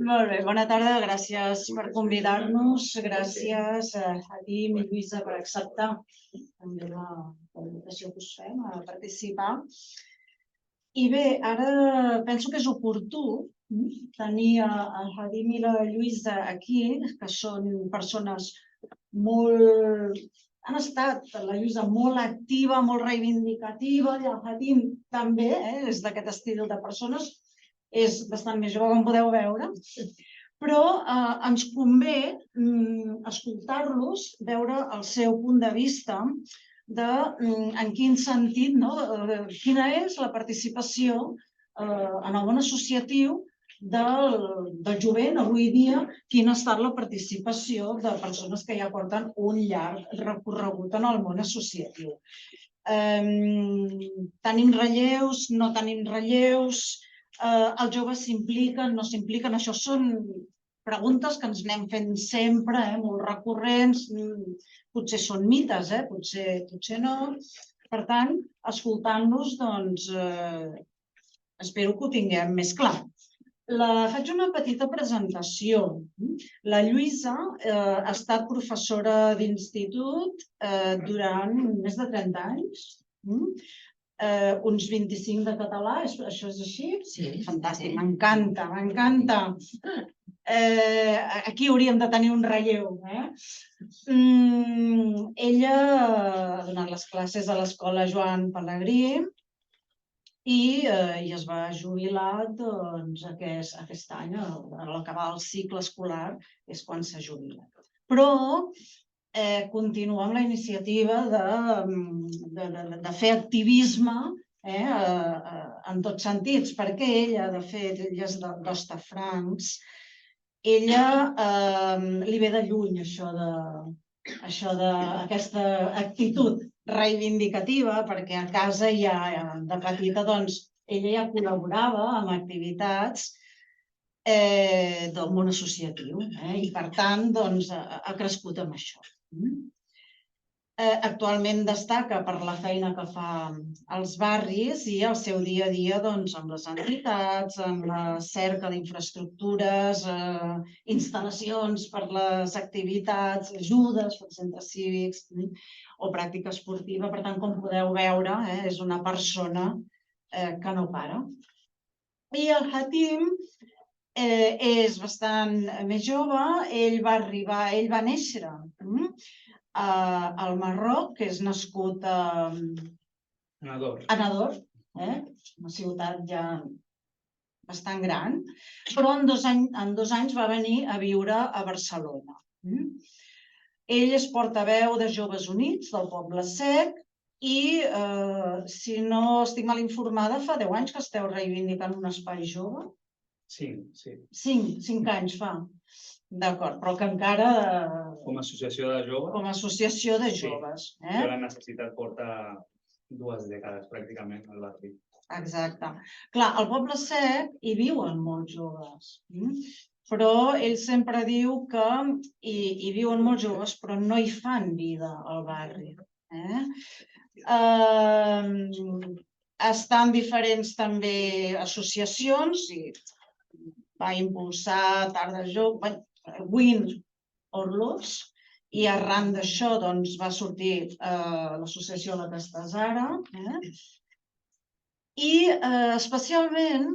Molt bé, bona tarda, gràcies per convidar-nos, gràcies a Hadim i Lluïsa per acceptar també la invitació que us fem a participar. I bé, ara penso que és oportú tenir el Hadim i la Lluïsa aquí, que són persones molt... Han estat, la Lluïsa, molt activa, molt reivindicativa, i el Hadim també, és d'aquest estil de persones, és bastant més jove, com podeu veure, però ens convé escoltar-los, veure el seu punt de vista de en quin sentit, quina és la participació en el món associatiu del jovent avui dia, quina ha estat la participació de persones que ja porten un llarg recorregut en el món associatiu. Tenim relleus, no tenim relleus, els joves s'impliquen, no s'impliquen, això són preguntes que ens anem fent sempre, molt recurrents, potser són mites, potser no. Per tant, escoltant-los, doncs, espero que ho tinguem més clar. Faig una petita presentació. La Lluïsa ha estat professora d'institut durant més de 30 anys, uns 25 de català, això és així? Sí. Fantàstic, m'encanta, m'encanta. Aquí hauríem de tenir un relleu. Ella ha donat les classes a l'escola Joan Pelegrí i es va jubilar aquest any, a l'acabar el cicle escolar, és quan s'ha jubilat. Però continua amb la iniciativa de fer activisme en tots sentits, perquè ella, de fet, ella és d'Hostafrancs, ella li ve de lluny això d'aquesta actitud reivindicativa, perquè a casa ja de petita ella ja col·laborava amb activitats del món associatiu i per tant ha crescut amb això. Actualment destaca per la feina que fa als barris i el seu dia a dia amb les entitats, en la cerca d'infraestructures, instal·lacions per les activitats, ajudes per centres cívics o pràctica esportiva. Per tant, com podeu veure, és una persona que no para. I el Hadim és bastant més jove, ell va néixer al Marroc, que és nascut a Nador, una ciutat ja bastant gran, però en 2 anys va venir a viure a Barcelona. Ell és portaveu de Joves Units, del Poble Sec, i, si no estic mal informada, fa 10 anys que esteu reivindicant un espai jove? 5, sí. 5 anys fa. D'acord, però que encara... Com a associació de joves. Com a associació de joves. Que la necessitat porta 2 dècades pràcticament al barri. Exacte. Clar, al Poble Sec hi viuen molts joves, però ell sempre diu que hi viuen molts joves però no hi fan vida al barri. Estan diferents també associacions i va impulsar Tardes Joves, Win Orlos, i arran d'això va sortir l'associació La Castesara i especialment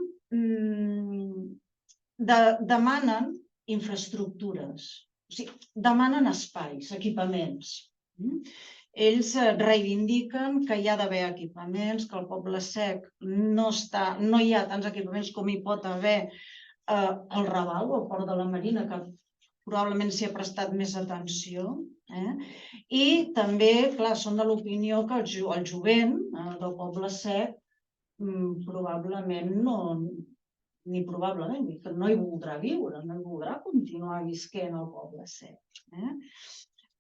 demanen infraestructures, o sigui, demanen espais, equipaments. Ells reivindiquen que hi ha d'haver equipaments, que al Poble Sec no hi ha tants equipaments com hi pot haver al Raval o al Port de la Marina, que probablement s'hi ha prestat més atenció. I també, clar, són de l'opinió que el jovent del Poble Sec probablement no hi voldrà viure, no hi voldrà continuar visquent al Poble Sec.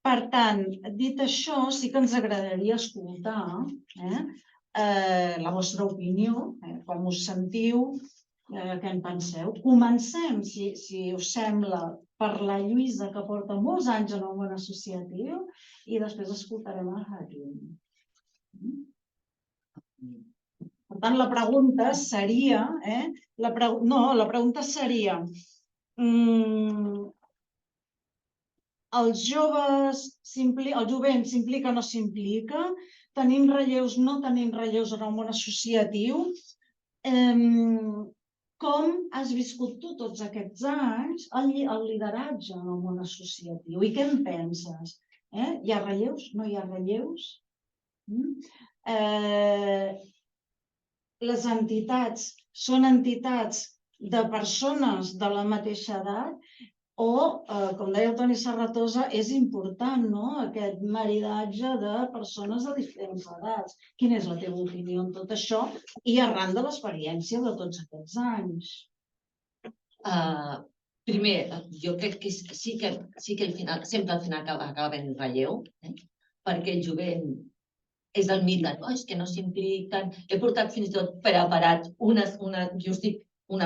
Per tant, dit això, sí que ens agradaria escoltar la vostra opinió, com us sentiu, què en penseu. Comencem, si us sembla, per la Lluïsa, que porta molts anys en el món associatiu, i després escoltarem el Hadim. Per tant, la pregunta seria, la pregunta seria, els joves, el jovent s'implica o no s'implica? Tenim relleus, no tenim relleus en el món associatiu? Com has viscut tu tots aquests anys el lideratge en el món associatiu? I què en penses? Hi ha relleus? No hi ha relleus? Les entitats són entitats de persones de la mateixa edat o, com deia el Toni Serratosa, és important, no?, aquest maridatge de persones de diferents edats. Quina és la teva opinió en tot això i arran de l'experiència de tots aquests anys? Primer, jo crec que sí que al final, sempre al final acaba havent relleu, perquè el jovent és el mite, no? És que no s'impliquen. He portat fins i tot preparat una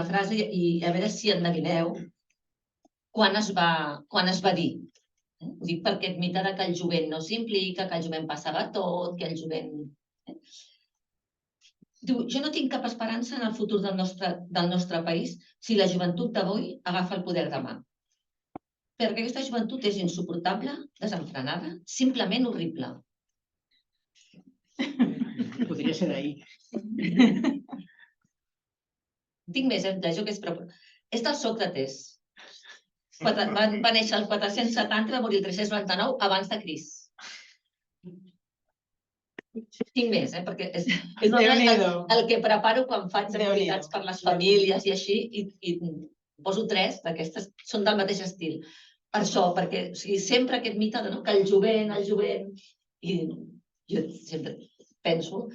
frase i a veure si endevineu quan es va dir. Ho dic per aquest mite que el jovent no s'implica, que el jovent passava tot, que el jovent... Diu, jo no tinc cap esperança en el futur del nostre país si la joventut d'avui agafa el poder demà. Perquè aquesta joventut és insuportable, desenfrenada, simplement horrible. Podria ser d'ahir. Tinc més, jo que és del Sòcrates. Va néixer el 470 i va morir el 399 abans de Crist. Tinc més, perquè és el que preparo quan faig activitats per les famílies i així, i poso 3 d'aquestes, són del mateix estil. Per això, perquè sempre aquest mite que el jovent, i jo sempre penso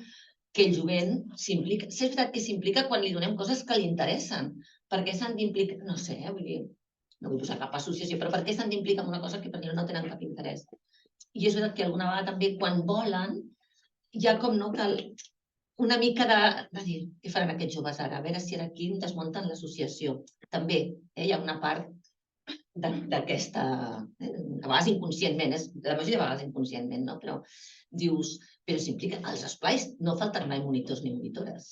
que el jovent s'implica, és veritat que s'implica quan li donem coses que li interessen, perquè s'han d'implicar, no sé, vull dir, no vull posar cap associació, però per què s'han d'implicar en una cosa que per mi no tenen cap interès? I és veritat que alguna vegada també quan volen hi ha com no cal una mica de dir, què faran aquests joves ara? A veure si aquí desmunten l'associació. També hi ha una part d'aquesta, a vegades inconscientment, la majoria de vegades inconscientment, no? Però dius, però s'impliquen als esplais, no faltaran mai monitors ni monitores,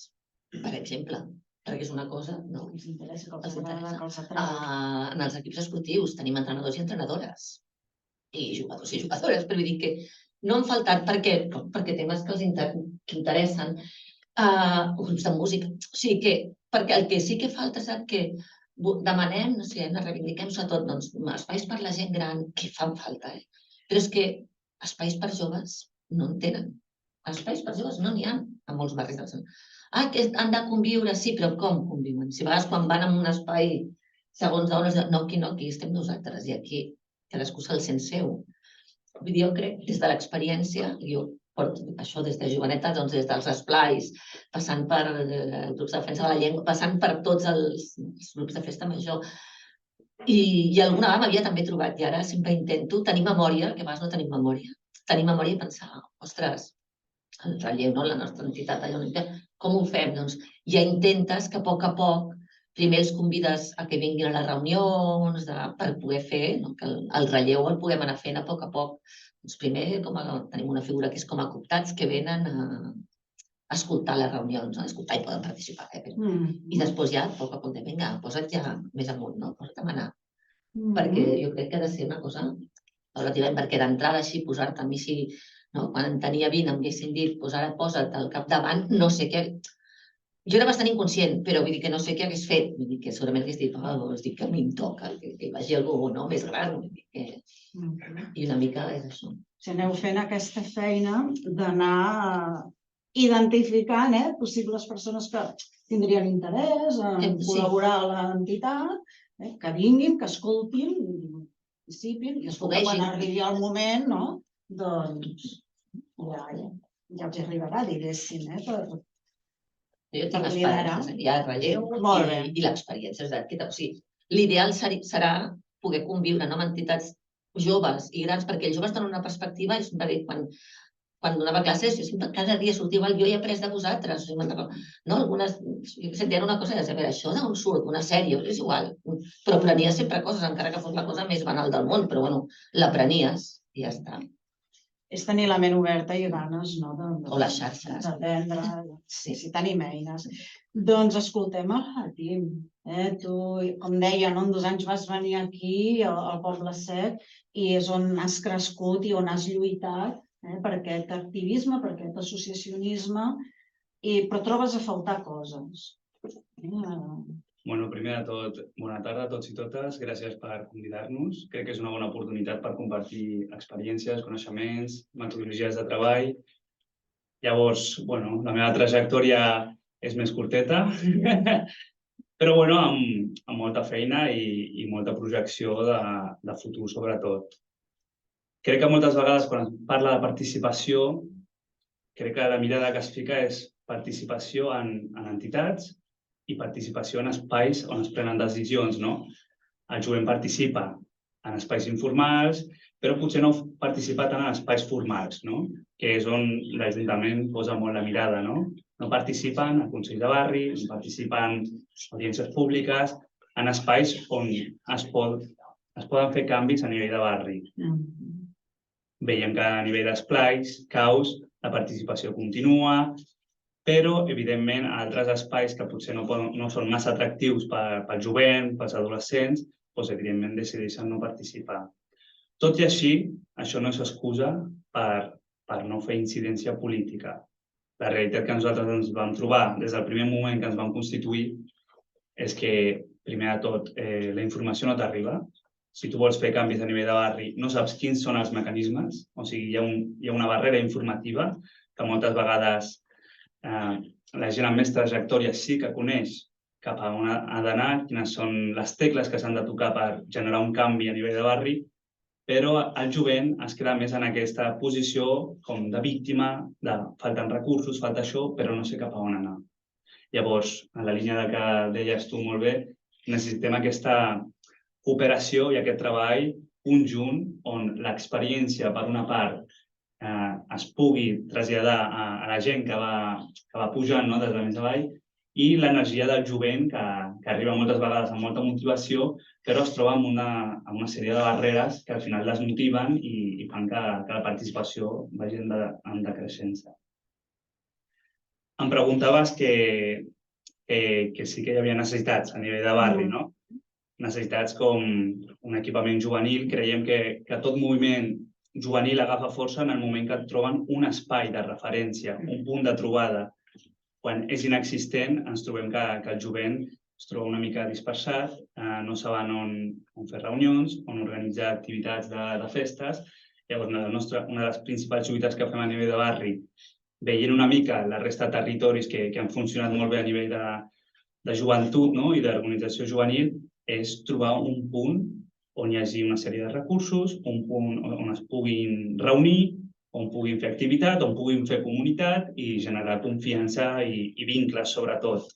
per exemple. Perquè és una cosa, no? Els interessa que els atreu. En els equips esportius tenim entrenadors i entrenadores i jugadors i jugadores, però vull dir que no han faltat perquè temes que els interessen, grups de música, o sigui que, perquè el que sí que falta és que demanem, no sé, reivindiquem sobretot espais per la gent gran, que fan falta, però és que espais per joves no en tenen. Espais per joves no n'hi ha a molts barris del centre. Que han de conviure, sí, però com conviuen? Si a vegades quan van a un espai, segons d'on, no, aquí estem nosaltres i aquí cadascú se'l sent seu. Vull dir, jo crec, des de l'experiència, jo porto això des de joveneta, doncs des dels esplais, passant per grups de defensa de la llengua, passant per tots els grups de festa major, i alguna vegada m'havia també trobat, i ara sempre intento tenir memòria, que a vegades no tenim memòria i pensar, ostres, el relleu, la nostra entitat, com ho fem? Doncs ja intentes que a poc primer els convides a que vinguin a les reunions per poder fer, que el relleu el puguem anar fent a poc. Doncs primer tenim una figura que és com a cooptats que venen a escoltar les reunions, a escoltar i poden participar. I després ja a poc dir, vinga, posa't ja més amunt, posa't a manar. Perquè jo crec que ha de ser una cosa relativament, perquè d'entrada així, posar-te a mi així, quan en tenia 20 em haguessin dit, ara posa't al capdavant, no sé què... Jo era bastant inconscient, però vull dir que no sé què hagués fet. Vull dir que segurament hagués dit, estic que a mi em toca, que hi vagi algú més gran. I una mica és això. Si aneu fent aquesta feina d'anar identificant possibles persones que tindrien interès en col·laborar a l'entitat, que vinguin, que escoltin, participin, i quan arribi el moment, doncs ja els arribarà, diguéssim, per liderar. Hi ha relleu i l'experiència. L'ideal serà poder conviure amb entitats joves i grans, perquè els joves tenen una perspectiva, i sempre dic, quan donava classes, jo sempre cada dia sortia, jo he après de vosaltres. Algunes sentien una cosa i deien, això d'on surt? Una sèrie? És igual. Però aprenies sempre coses, encara que fos la cosa més banal del món, però bueno, l'aprenies i ja està. és tenir la ment oberta i ganes, no? O les xarxes. D'aprendre, Sí. si tenim eines. Doncs escoltem el Hatim. Tu, com deia, en 2 anys vas venir aquí, al Poble Sec, i és on has crescut i on has lluitat per aquest activisme, per aquest associacionisme, però trobes a faltar coses. Bueno, primer de tot, bona tarda a tots i totes. Gràcies per convidar-nos. Crec que és una bona oportunitat per compartir experiències, coneixements, metodologies de treball. Llavors, bueno, la meva trajectòria és més curteta, però bueno, amb molta feina i molta projecció de futur, sobretot. Crec que moltes vegades, quan es parla de participació, crec que la mirada que es fica és participació en entitats i participació en espais on es prenen decisions, no? El jovent participa en espais informals, però potser no participa tant en espais formals, no? Que és on l'Ajuntament posa molt la mirada, no? No participen en consells de barri, no participen en audiències públiques, en espais on es poden fer canvis a nivell de barri. Veiem que a nivell d'esplais, caus, la participació continua, però, evidentment, a altres espais que potser no són massa atractius pel jovent, pels adolescents, doncs, evidentment, decideixen no participar. Tot i així, això no és excusa per no fer incidència política. La realitat que nosaltres ens vam trobar des del primer moment que ens vam constituir és que, primer de tot, la informació no t'arriba. Si tu vols fer canvis a nivell de barri, no saps quins són els mecanismes, o sigui, hi ha una barrera informativa que moltes vegades la gent amb més trajectòria sí que coneix cap a on ha d'anar, quines són les tecles que s'han de tocar per generar un canvi a nivell de barri, però el jovent es queda més en aquesta posició com de víctima, de falten recursos, falta això, però no sé cap a on anar. Llavors, en la línia que deies tu molt bé, necessitem aquesta cooperació i aquest treball conjunt on l'experiència, per una part, es pugui traslladar a la gent que va pujant des de més avall i l'energia del jovent que arriba moltes vegades amb molta motivació però es troba amb una sèrie de barreres que al final les motiven i fan que la participació vagi en decreixença. Em preguntaves que sí que hi havia necessitats a nivell de barri, no? Necessitats com un equipament juvenil. Creiem que tot moviment juvenil agafa força en el moment que et troben un espai de referència, un punt de trobada. Quan és inexistent, ens trobem que el jovent es troba una mica dispersat, no saben on fer reunions, on organitzar activitats de festes. Llavors, una de les principals lluites que fem a nivell de barri, veient una mica la resta de territoris que han funcionat molt bé a nivell de joventut i d'organització juvenil, és trobar un punt on hi hagi una sèrie de recursos, un punt on es puguin reunir, on puguin fer activitat, on puguin fer comunitat i generar confiança i vincles, sobretot.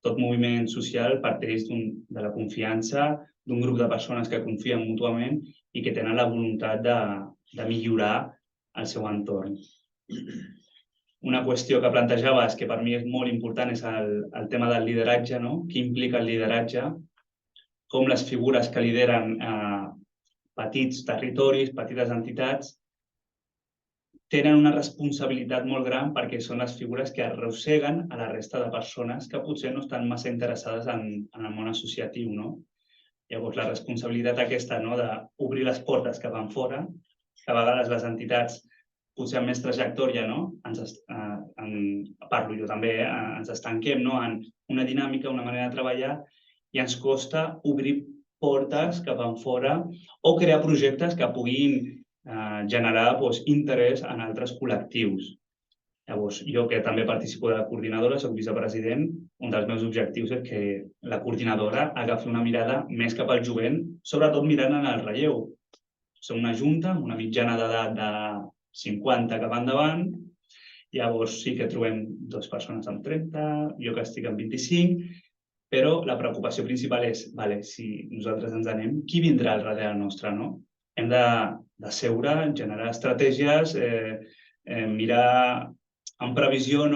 Tot moviment social parteix de la confiança d'un grup de persones que confien mútuament i que tenen la voluntat de millorar el seu entorn. Una qüestió que plantejaves, que per mi és molt important, és el tema del lideratge, no? Què implica el lideratge? Com les figures que lideren petits territoris, petites entitats, tenen una responsabilitat molt gran perquè són les figures que arrosseguen a la resta de persones que potser no estan massa interessades en el món associatiu. Llavors, la responsabilitat aquesta d'obrir les portes cap enfora, que a vegades les entitats potser amb més trajectòria, parlo jo també, ens estanquem en una dinàmica, una manera de treballar, i ens costa obrir portes cap enfora o crear projectes que puguin generar interès en altres col·lectius. Llavors, jo que també participo de la coordinadora, soc vicepresident, un dels meus objectius és que la coordinadora agafi una mirada més cap al jovent, sobretot mirant en el relleu. Som una junta amb una mitjana d'edat de 50 cap endavant, llavors sí que trobem 2 persones amb 30, jo que estic amb 25, però la preocupació principal és, si nosaltres ens anem, qui vindrà al darrere nostre? Hem de seure, generar estratègies, mirar en previsió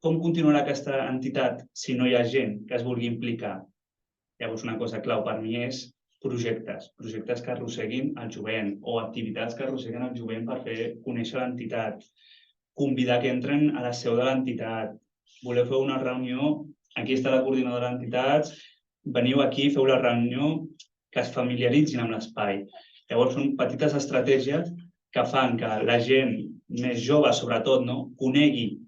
com continuarà aquesta entitat si no hi ha gent que es vulgui implicar. Llavors, una cosa clau per mi és projectes que arrosseguin el jovent o activitats que arrosseguen el jovent per fer conèixer l'entitat, convidar que entren a la seu de l'entitat, voleu fer una reunió, aquí està la coordinadora d'entitats, veniu aquí, feu la reunió, que es familiaritzin amb l'espai. Llavors són petites estratègies que fan que la gent més jove, sobretot, conegui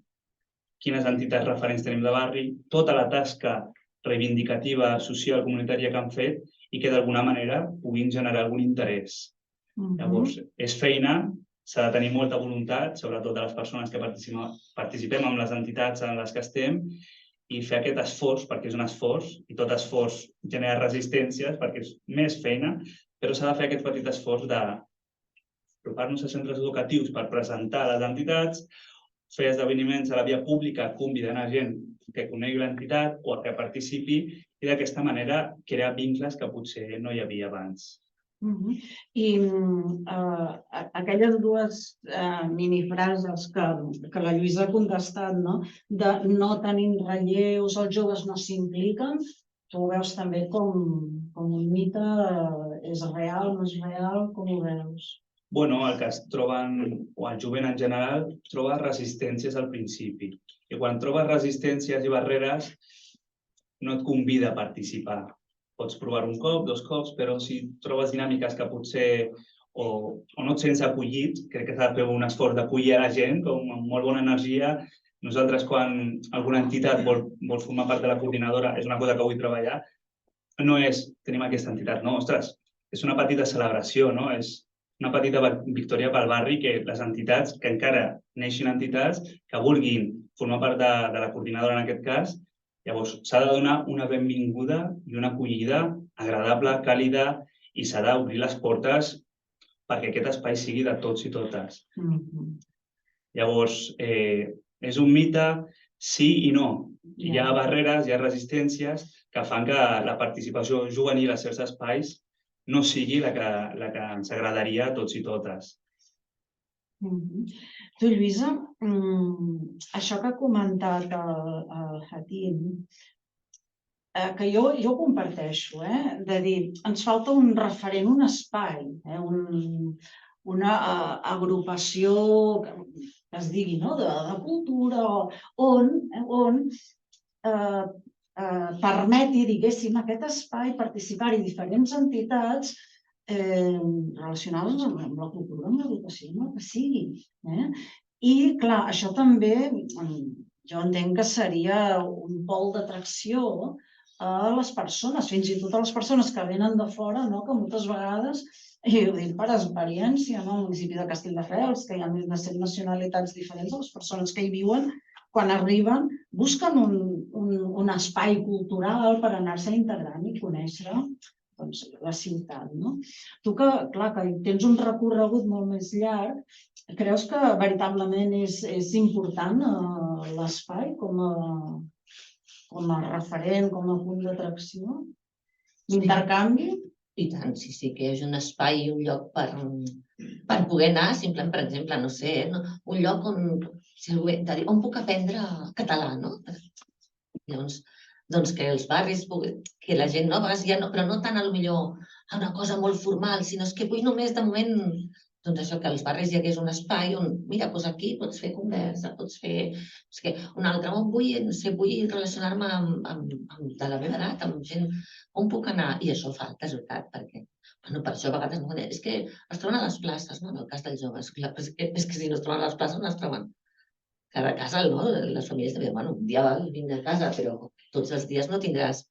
quines entitats referents tenim de barri, tota la tasca reivindicativa, social, comunitària que han fet i que d'alguna manera puguin generar algun interès. Llavors, és feina, s'ha de tenir molta voluntat, sobretot de les persones que participem en les entitats en les que estem, i fer aquest esforç, perquè és un esforç, i tot esforç genera resistències, perquè és més feina, però s'ha de fer aquest petit esforç d'apropar-nos a centres educatius per presentar les entitats, fer esdeveniments a la via pública convidant a gent que conegui l'entitat o que participi i d'aquesta manera crear vincles que potser no hi havia abans. I aquelles dues minifrases que la Lluïsa ha contestat, de no tenim relleus, els joves no s'impliquen, tu ho veus també com un mite, és real, no és real, com ho veus? Bueno, el que es troben, o el jovent en general, troba resistències al principi. I quan trobes resistències i barreres, no et convida a participar. Pots provar un cop, 2 cops, però si trobes dinàmiques que potser o no et sents acollit, crec que s'ha de fer un esforç d'acollir a la gent com amb molt bona energia. Nosaltres, quan alguna entitat vol formar part de la coordinadora, és una cosa que vull treballar, no és tenim aquesta entitat, no, ostres, és una petita celebració, no? És una petita victòria pel barri que les entitats, que encara neixin entitats, que vulguin formar part de la coordinadora en aquest cas. Llavors, s'ha de donar una benvinguda i una acollida agradable, càlida, i s'ha d'obrir les portes perquè aquest espai sigui de tots i totes. Llavors, és un mite, sí i no. Hi ha barreres, hi ha resistències que fan que la participació juvenil a certs espais no sigui la que ens agradaria a tots i totes. Tu, Lluïsa, això que ha comentat el Hatim, que jo comparteixo, de dir, ens falta un referent, un espai, una agrupació que es digui de cultura, on permeti, diguéssim, aquest espai participar-hi diferents entitats relacionades amb la cultura, amb l'educació, amb el que sigui. I, clar, això també jo entenc que seria un pol d'atracció a les persones, fins i tot a les persones que venen de fora, que moltes vegades, i ho dic per experiència, al municipi de Castelldefels, que hi ha més de 100 nacionalitats diferents, les persones que hi viuen, quan arriben, busquen un espai cultural per anar-se integrant i conèixer la ciutat. Tu que, clar, que tens un recorregut molt més llarg, creus que veritablement és important l'espai com a referent, com a punt d'atracció? D'intercanvi? I tant, sí, que és un espai i un lloc per poder anar, simplement, per exemple, no sé, un lloc on puc aprendre català, no? Llavors, doncs que els barris, que la gent nova, però no tant potser a una cosa molt formal, sinó que vull només de moment, doncs això, que als barris hi hagués un espai on, mira, doncs aquí pots fer conversa, pots fer... Un altre, on vull relacionar-me amb de la meva edat, amb gent, on puc anar? I això falta, és veritat, perquè per això a vegades no... És que es troben a les places, no? En el cas dels joves. És que si no es troben a les places, no es troben. Cada casa, les famílies també, un dia vinc a casa, però tots els dies no tindràs.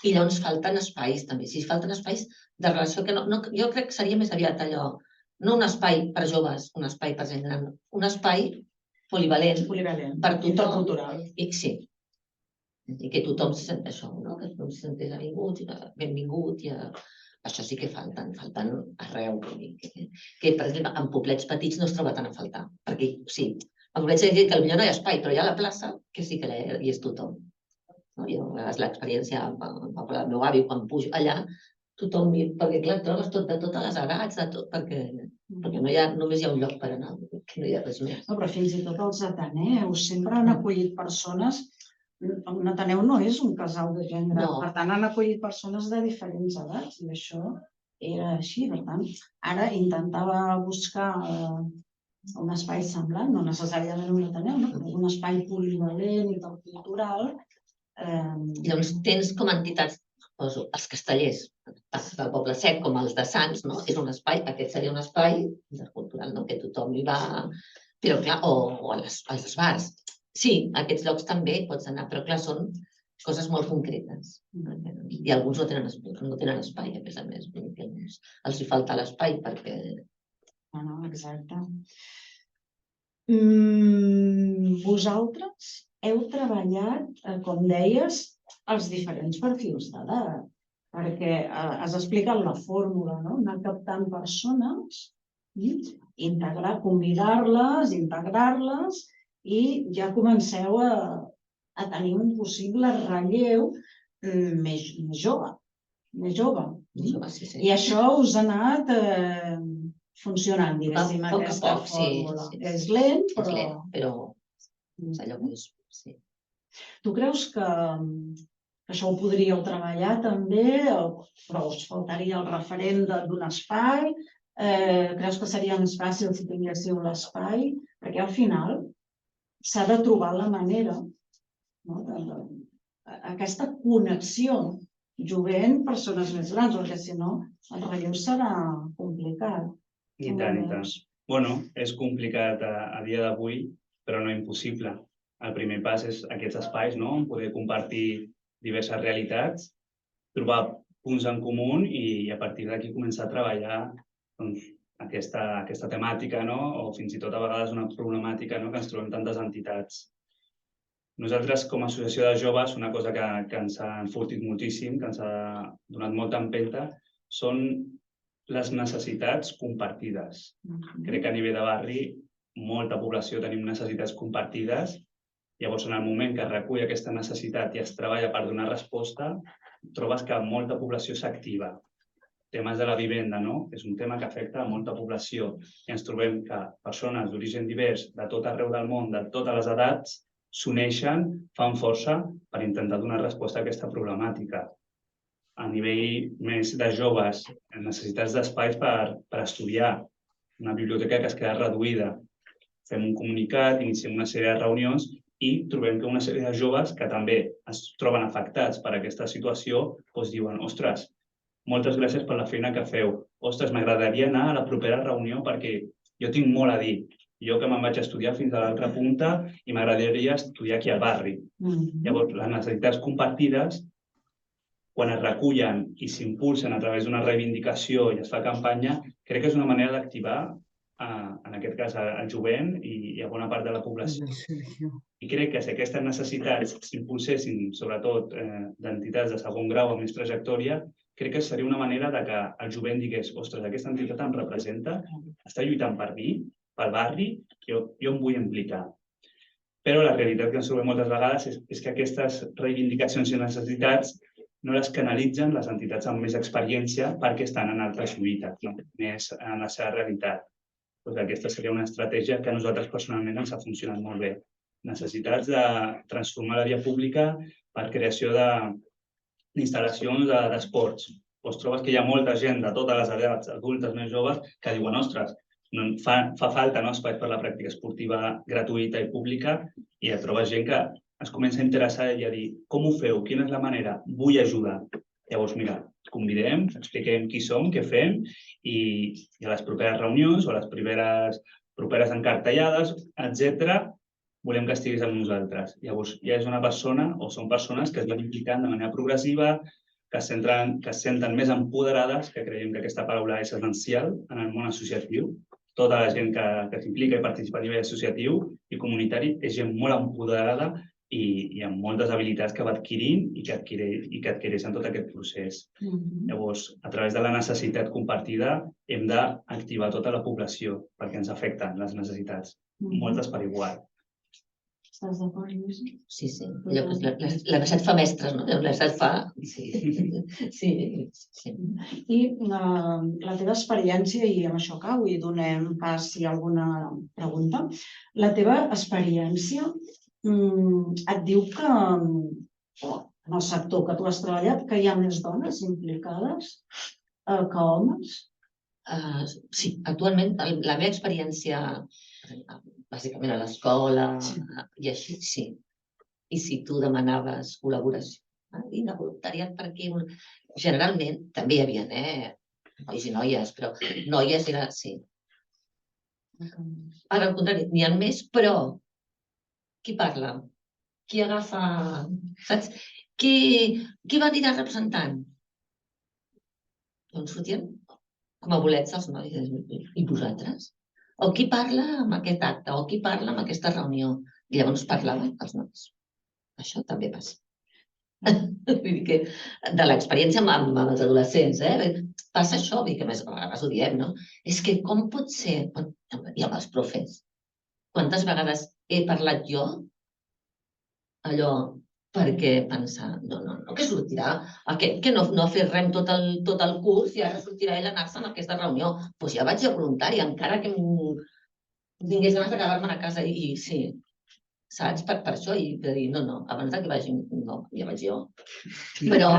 I llavors falten espais, també. Si falten espais de relació, jo crec que seria més aviat allò, no un espai per joves, un espai per gent gran, un espai polivalent per tothom. Intercultural. Sí. I que tothom se sent això, que tothom se sentés benvingut. Això sí que falten arreu. Que, per exemple, en poblets petits no es troba tant a faltar. Perquè, sí, en poblets petits que potser no hi ha espai, però hi ha la plaça, que sí que hi és tothom. Jo, a vegades l'experiència amb el meu avi, quan pujo allà, tothom, perquè clar, trobes de totes les edats, perquè només hi ha un lloc per anar, que no hi ha res més. Però fins i tot els ateneus sempre han acollit persones un Ateneu no és un casal de gent gran, No. per tant han acollit persones de diferents edats i això era així, per tant, ara intentava buscar un espai semblant, no necessàriament un Ateneu, no? Però un espai polivalent i tal cultural. Llavors tens com a entitats, poso, els castellers del Poble Sec com els de Sants, no? És un espai, aquest seria un espai intercultural, no? Que tothom hi va, però clar, o als bars. Sí, a aquests llocs també pots anar, però clar, són coses molt concretes. I alguns no tenen espai, a més a més. Els hi falta l'espai perquè... No, exacte. Vosaltres heu treballat, com deies, els diferents perfils d'edat, perquè has explicat la fórmula, no? Anar captant persones, convidar-les, integrar-les i ja comenceu a tenir un possible relleu més jove. I això us ha anat funcionant, diguéssim, aquesta fórmula. És lent, però és allò que és... Tu creus que això ho podríeu treballar també, però us faltaria el referent d'un espai? Creus que seria més fàcil si tinguéssiu l'espai? Perquè al final s'ha de trobar la manera, aquesta connexió jovent, persones més grans, perquè si no el relleu serà complicat. I tant, i tant. Bueno, és complicat a dia d'avui, però no impossible. El primer pas és aquests espais, no? Poder compartir diverses realitats, trobar punts en comú i a partir d'aquí començar a treballar aquesta temàtica, no? O fins i tot a vegades una problemàtica, no? Que ens trobem tantes entitats. Nosaltres, com a associació de joves, una cosa que ens ha enfortit moltíssim, que ens ha donat molta empenta, són les necessitats compartides. Crec que a nivell de barri, molta població tenim necessitats compartides. Llavors, en el moment que es recull aquesta necessitat i es treballa per donar resposta, trobes que molta població s'activa. Temes de la vivenda, no? És un tema que afecta a molta població i ens trobem que persones d'origen divers de tot arreu del món, de totes les edats, s'uneixen, fan força per intentar donar resposta a aquesta problemàtica. A nivell més de joves, necessitats d'espais per estudiar, una biblioteca que es queda reduïda. Fem un comunicat, iniciem una sèrie de reunions i trobem que una sèrie de joves que també es troben afectats per aquesta situació doncs diuen, ostres, moltes gràcies per la feina que feu. Ostres, m'agradaria anar a la propera reunió perquè jo tinc molt a dir. Jo que me'n vaig estudiar fins a l'altra punta i m'agradaria estudiar aquí al barri. Llavors, les necessitats compartides, quan es recullen i s'impulsen a través d'una reivindicació i es fa campanya, crec que és una manera d'activar, en aquest cas, el jovent i a bona part de la població. I crec que si aquestes necessitats s'impulsessin, sobretot d'entitats de segon grau amb més trajectòria, crec que seria una manera de que el jovent digués, ostres, aquesta entitat em representa, està lluitant per mi, pel barri, jo em vull implicar. Però la realitat que ens trobem moltes vegades és que aquestes reivindicacions i necessitats no les canalitzen les entitats amb més experiència perquè estan en altres lluites, més en la seva realitat. Aquesta seria una estratègia que a nosaltres personalment ens ha funcionat molt bé. Necessitats de transformar la via pública per creació d'instal·lacions d'esports. Trobes que hi ha molta gent de totes les edats, adultes més joves, que diuen, ostres, fa falta espais per la pràctica esportiva gratuïta i pública i et trobes gent que es comença a interessar i a dir, com ho feu? Quina és la manera? Vull ajudar. Llavors, mira, convidem, expliquem qui som, què fem i a les properes reunions o a les properes encartellades, etc., volem que estiguis amb nosaltres. Llavors, ja és una persona o són persones que es van implicant de manera progressiva, que es senten més empoderades, que creiem que aquesta paraula és essencial en el món associatiu. Tota la gent que s'implica i participa a nivell associatiu i comunitari és gent molt empoderada i amb moltes habilitats que va adquirint i que adquireix en tot aquest procés. Llavors, a través de la necessitat compartida, hem d'activar tota la població perquè ens afecten les necessitats, moltes per igual. Estàs d'acord, Lluís? Sí. La necessitat fa mestres, no? La necessitat fa... Sí. I la teva experiència, i amb això acabo i donem pas si hi ha alguna pregunta, la teva experiència et diu que en el sector que tu has treballat, que hi ha més dones implicades que homes? Sí, actualment la meva experiència, bàsicament a l'escola i així, sí. I si tu demanaves col·laboració, vinga, voluntariat per aquí, generalment també hi havia nois i noies, però noies era, sí. Ara, al contrari, n'hi ha més, però qui parla? Qui agafa, saps? Qui va anirà representant? Doncs sortien com a bolets els nois. I vosaltres? O qui parla en aquest acte? O qui parla en aquesta reunió? I llavors parlaven els nois. Això també passa. Vull dir que de l'experiència amb els adolescents, passa això, vull dir que a més a vegades ho diem, no? És que com pot ser, i amb els profes, quantes vegades he parlat jo allò perquè pensar, no, que sortirà, que no ha fet res tot el curs i ara sortirà ell a anar-se en aquesta reunió. Doncs ja vaig a voluntària, encara que tingués ganes de quedar-me a casa i sí, saps? Per això, i de dir, no, abans que vagi, no, ja vaig jo. Però,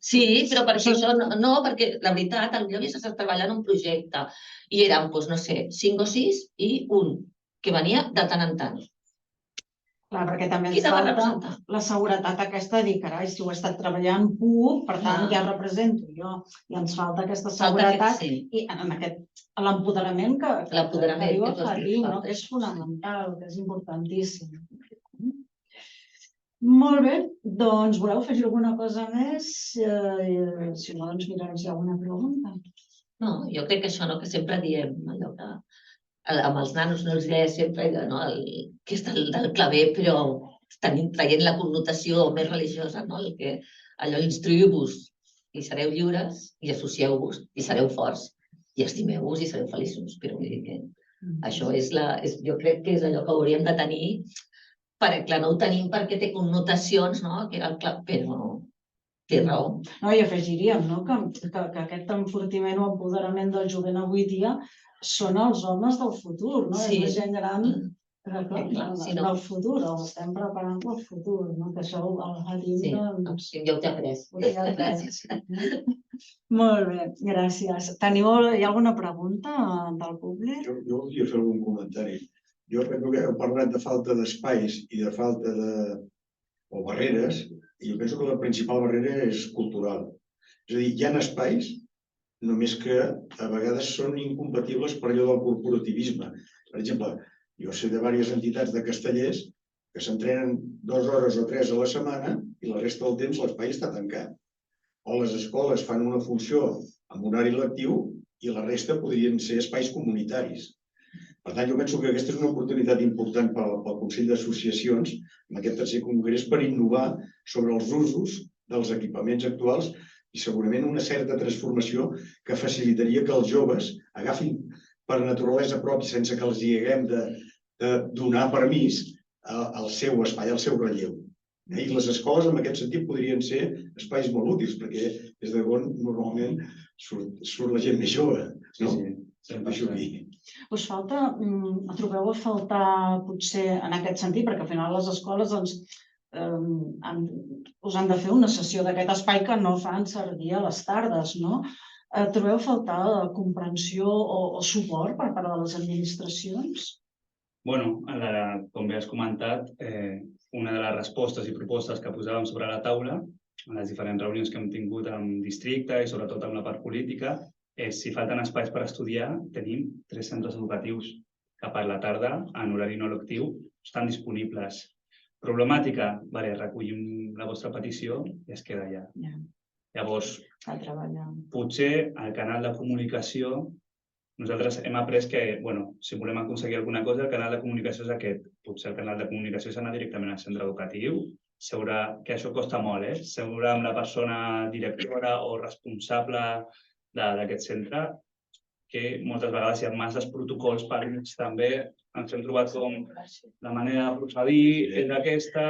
sí, però per això, no, perquè la veritat, potser havies estat treballant un projecte i eren, doncs, no sé, 5 o 6 i un que venia de tant en tant. Clar, perquè també ens falta la seguretat aquesta de dir, carai, si ho he estat treballant puc, per tant ja represento jo. I ens falta aquesta seguretat i en aquest l'empoderament que diu el Feliu, que és fonamental, que és importantíssim. Molt bé, doncs voleu afegir alguna cosa més? Si no, doncs mirarem si hi ha alguna pregunta. No, jo crec que això, que sempre diem, allò que amb els nanos no els deia sempre que és del claver, però traient la connotació més religiosa, allò, instruïu-vos i sereu lliures, i associeu-vos i sereu forts, i estimeu-vos i sereu feliços. Però vull dir que això jo crec que és allò que hauríem de tenir, perquè clar, no ho tenim perquè té connotacions, que era el claver, però té raó. No, i afegiríem que aquest enfortiment o empoderament del jovent avui dia són els homes del futur, no? És la gent gran del futur, els estem preparant pel futur, no? Que això el Hadim, doncs... Sí, ja ho t'he après. Molt bé, gràcies. Hi ha alguna pregunta del públic? Jo volia fer algun comentari. Jo crec que heu parlat de falta d'espais i de falta o barreres, i jo penso que la principal barrera és cultural. És a dir, hi ha espais, només que a vegades són incompatibles per allò del corporativisme. Per exemple, jo sé de diverses entitats de castellers que s'entrenen 2 hores o 3 a la setmana i la resta del temps l'espai està tancat. O les escoles fan una funció amb horari lectiu i la resta podrien ser espais comunitaris. Per tant, jo penso que aquesta és una oportunitat important pel Consell d'Associacions en aquest 3è congrés per innovar sobre els usos dels equipaments actuals i segurament una certa transformació que facilitaria que els joves agafin per naturalesa pròpia, sense que els hi haguem de donar permís, al seu espai, al seu relleu. I les escoles, en aquest sentit, podrien ser espais molt útils, perquè és d'on normalment surt la gent més jove. Us trobeu a faltar, potser, en aquest sentit, perquè al final les escoles us han de fer una sessió d'aquest espai que no fan servir a les tardes, no? Trobeu a faltar comprensió o suport per part de les administracions? Bueno, com bé has comentat, una de les respostes i propostes que posàvem sobre la taula en les diferents reunions que hem tingut amb districte i sobretot amb la part política és si falten espais per estudiar, tenim 3 centres educatius que per la tarda, en horari no lectiu, estan disponibles. Problemàtica? Vale, recollim la vostra petició i es queda allà. Llavors, potser el canal de comunicació, nosaltres hem après que, si volem aconseguir alguna cosa, el canal de comunicació és aquest. Potser el canal de comunicació és anar directament al centre educatiu, que això costa molt, seure amb la persona directora o responsable d'aquest centre, que moltes vegades hi ha masses protocols per ells també. Ens hem trobat com la manera de procedir és aquesta,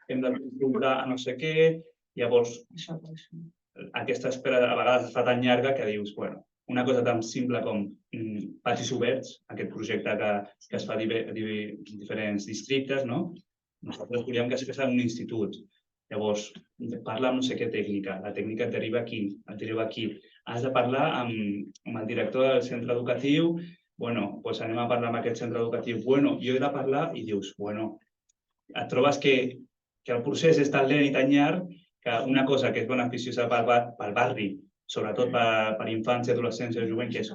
hem de comprar a no sé què, llavors aquesta espera a vegades es fa tan llarga que dius, una cosa tan simple com patis oberts, aquest projecte que es fa a diferents districtes, nosaltres volíem que estigués en un institut. Llavors, parla amb no sé què tècnica, la tècnica et deriva aquí, et deriva aquí. Has de parlar amb el director del centre educatiu, bueno, doncs anem a parlar amb aquest centre educatiu. Bueno, jo he de parlar i dius, bueno, et trobes que el procés és tan lent i tan llarg que una cosa que és beneficiosa pel barri, sobretot per infància, adolescència i jovent, que és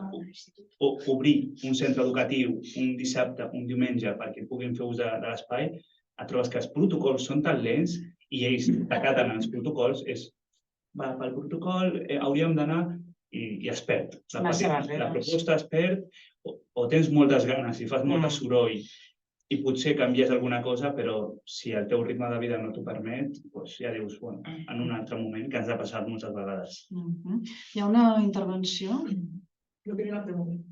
obrir un centre educatiu un dissabte, un diumenge, perquè puguin fer ús de l'espai, et trobes que els protocols són tan lents i ells t'acaten els protocols, pel protocol hauríem d'anar i es perd. La proposta es perd o tens moltes ganes i fas molta soroll i potser canvies alguna cosa, però si el teu ritme de vida no t'ho permet, doncs ja dius, bueno, en un altre moment, que ens ha passat moltes vegades. Hi ha una intervenció? Yo quería una pregunta,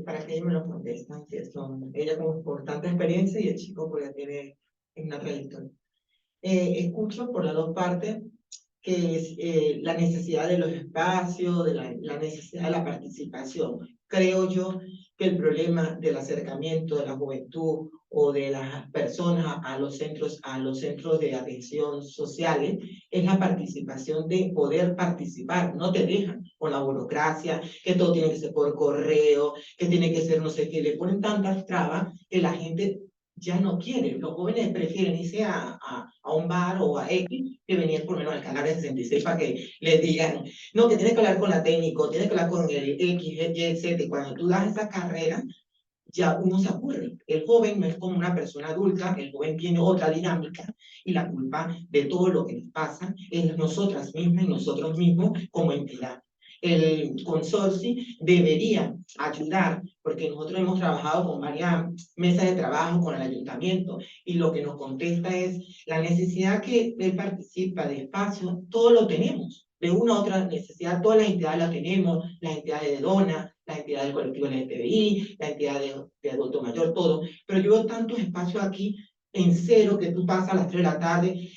para que ella me lo contestan, que son ella con tanta experiencia y el chico pues ya tiene una trayectoria. Escucho por las dos partes que es la necesidad de los espacios, de la necesidad de la participación. Creo yo que el problema del acercamiento de la juventud o de las personas a los centros de atención sociales es la participación, de poder participar. No te dejan con la burocracia, que todo tiene que ser por correo, que tiene que ser no sé qué, le ponen tantas trabas que la gente ya no quiere. Los jóvenes prefieren irse a un bar o a X que venir por lo menos al canal de 66 para que les digan, no, que tienes que hablar con la técnico, tienes que hablar con el X, Y, Z. Y cuando tú das esa carrera, ya uno se aburre. El joven no es como una persona adulta, el joven tiene otra dinámica y la culpa de todo lo que nos pasa es nosotras mismas y nosotros mismos como entidad. El consorcio debería ayudar, porque nosotros hemos trabajado con varias mesas de trabajo con el ayuntamiento y lo que nos contesta es la necesidad que él participa de espacio, todo lo tenemos. De una u otra necesidad, todas las entidades las tenemos, las entidades de dona, la entidad del colectivo LGTBI, la entidad de adulto mayor, todo. Pero yo veo tantos espacios aquí en cero que tú pasas a las 3 de la tarde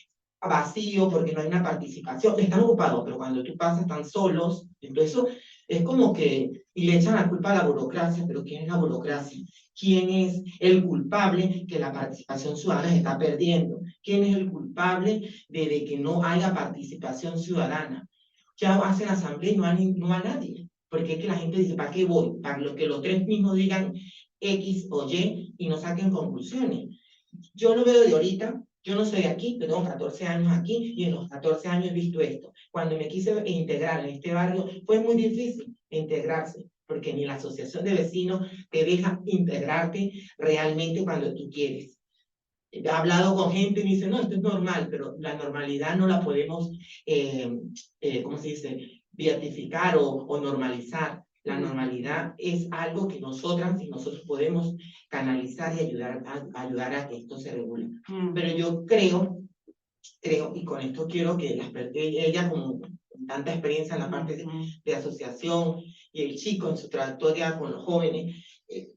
vacío porque no hay una participación. Están ocupados, pero cuando tú pasas están solos. Entonces eso es como que, y le echan la culpa a la burocracia, pero ¿quién es la burocracia? ¿Quién es el culpable que la participación ciudadana se está perdiendo? ¿Quién es el culpable de que no haya participación ciudadana? Ya hacen asamblea y no va nadie. Porque es que la gente dice, ¿para qué voy? Para que los tres mismos digan X o Y no saquen conclusiones. Yo lo veo de ahorita, yo no soy de aquí, yo tengo 14 años aquí y en los 14 años he visto esto. Cuando me quise integrar en este barrio fue muy difícil integrarse, porque ni la asociación de vecinos te deja integrarte realmente cuando tú quieres. He hablado con gente y me dice, no, esto es normal, pero la normalidad no la podemos, ¿cómo se dice?, beatificar o normalizar. La normalidad es algo que nosotras y nosotros podemos canalizar y ayudar a que esto se regule. Pero yo creo, y con esto quiero que ella con tanta experiencia en la parte de asociación y el chico en su trayectoria con los jóvenes,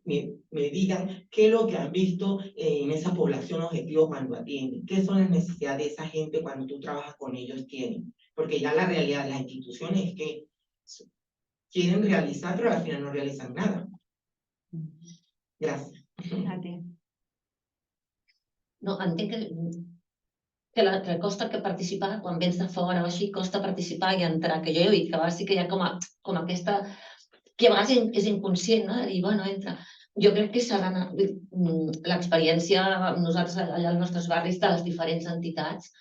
me digan qué es lo que han visto en esa población objetivo cuando atienden, qué son las necesidades de esa gente cuando tú trabajas con ellos tienen. Porque ya la realidad de las instituciones es que quieren realizar, pero al final no realizan nada. Gràcies. A ti. No, entenc que costa que participar, quan vens de fora o així, costa participar i entrar, que jo he oït que a vegades sí que hi ha com aquesta, que a vegades és inconscient, no? De dir, bueno, entra. Jo crec que s'ha d'anar, l'experiència, nosaltres allà als nostres barris de les diferents entitats,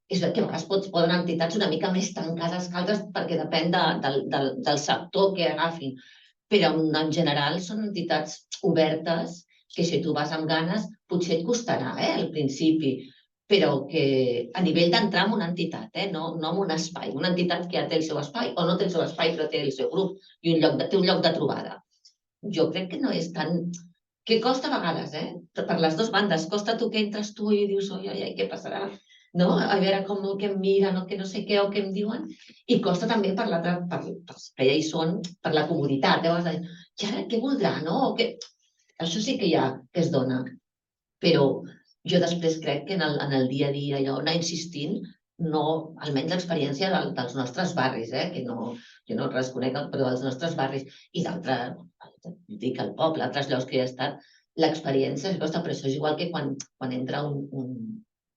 és que a vegades poden entitats una mica més tancades que altres perquè depèn del sector que agafin. Però en general són entitats obertes que si tu vas amb ganes potser et costarà al principi, però que a nivell d'entrar en una entitat, no en un espai, una entitat que ja té el seu espai o no té el seu espai però té el seu grup i té un lloc de trobada. Jo crec que no és tan... que costa a vegades, per les dues bandes. Costa tu que entres tu i dius, oi, què passarà? A veure que em miren o que no sé què o què em diuen. I costa també per l'altra, que ja hi són, per la comoditat. I ara què voldrà, no? Això sí que es dona. Però jo després crec que en el dia a dia allò anar insistint, almenys l'experiència dels nostres barris, que jo no res conec, però dels nostres barris i d'altres, dic el poble, altres llocs que hi he estat, l'experiència costa, però això és igual que quan entra un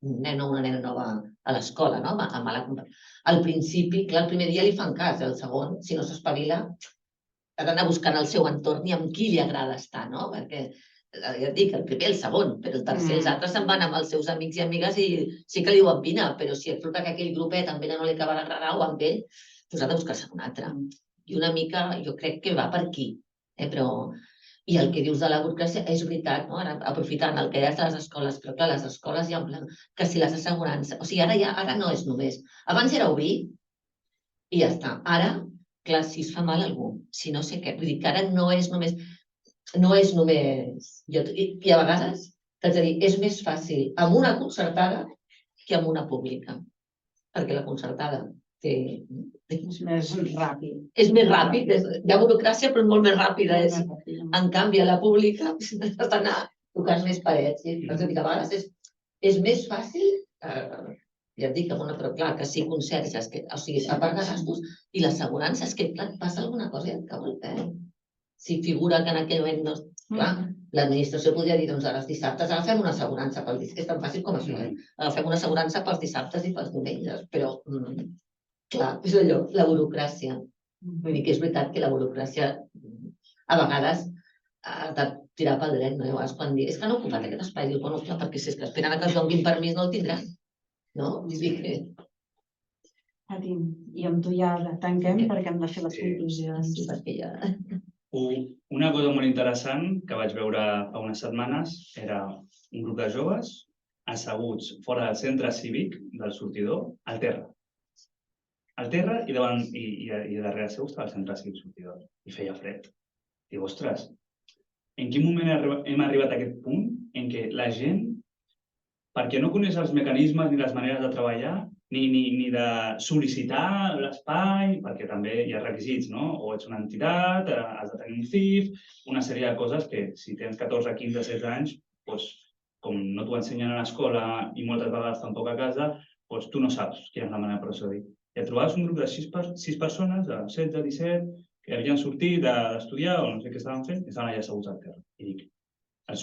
nen o una nena nova a l'escola, no? Amb mala companyia. Al principi, clar, el primer dia li fan cas, el segon, si no s'espavila, ha d'anar buscant el seu entorn i amb qui li agrada estar, no? Perquè, ja et dic, el primer, el segon, però el tercer, els altres se'n van amb els seus amics i amigues i sí que li ho empina, però si resulta que aquell grupet amb ella no li acaba d'agradar o amb ell, doncs ha de buscar-se un altre. I una mica, jo crec que va per aquí, però... I el que dius de la burocràcia és veritat, no? Ara, aprofitant el que deies de les escoles, però clar, les escoles hi ha un plan que si les assegurances... O sigui, ara no és només... Abans era obrir i ja està. Ara, clar, si es fa mal a algú, si no sé què... Vull dir que ara no és només... No és només... I a vegades, t'haig de dir, és més fàcil amb una concertada que amb una pública. Perquè la concertada té... És més ràpid. És més ràpid, hi ha burocràcia però molt més ràpida. En canvi, a la pública has d'anar tocant més parets. És a dir, que a vegades és més fàcil, ja et dic, però clar, que si conserges, o sigui, a part de gastos i l'assegurança, és que clar, passa alguna cosa i et cau el pèl. Si figura que en aquell moment, doncs, clar, l'administració podria dir, doncs ara els dissabtes agafem una assegurança pel dissabte. És tan fàcil com això, agafem una assegurança pels dissabtes i pels diumenges, però... Clar, és allò, la burocràcia. Vull dir que és veritat que la burocràcia a vegades ha de tirar pel dret, no? Llavors, quan dius, és que no he ocupat aquest espai, dius, bueno, clar, perquè si és que esperen a que es donin permís no el tindran, no? Vull dir que... I amb tu ja tanquem perquè hem de fer les conclusions. Perquè ja... Una cosa molt interessant que vaig veure fa unes setmanes era un grup de joves asseguts fora del centre cívic del sortidor al terra. Al terra i darrere seu estava el centre cívic sortidor. I feia fred. Diu, ostres, en quin moment hem arribat a aquest punt en què la gent, perquè no coneix els mecanismes ni les maneres de treballar, ni de sol·licitar l'espai, perquè també hi ha requisits, no? O ets una entitat, has de tenir un CIF, una sèrie de coses que si tens 14, 15, 16 anys, com no t'ho ensenyen a l'escola i moltes vegades tampoc a casa, tu no saps quina és la manera de procedir. I et trobaves un grup de 6 persones, de 16, 17, que havien sortit d'estudiar o no sé què estaven fent, i estaven allà asseguts al terra. I dic, el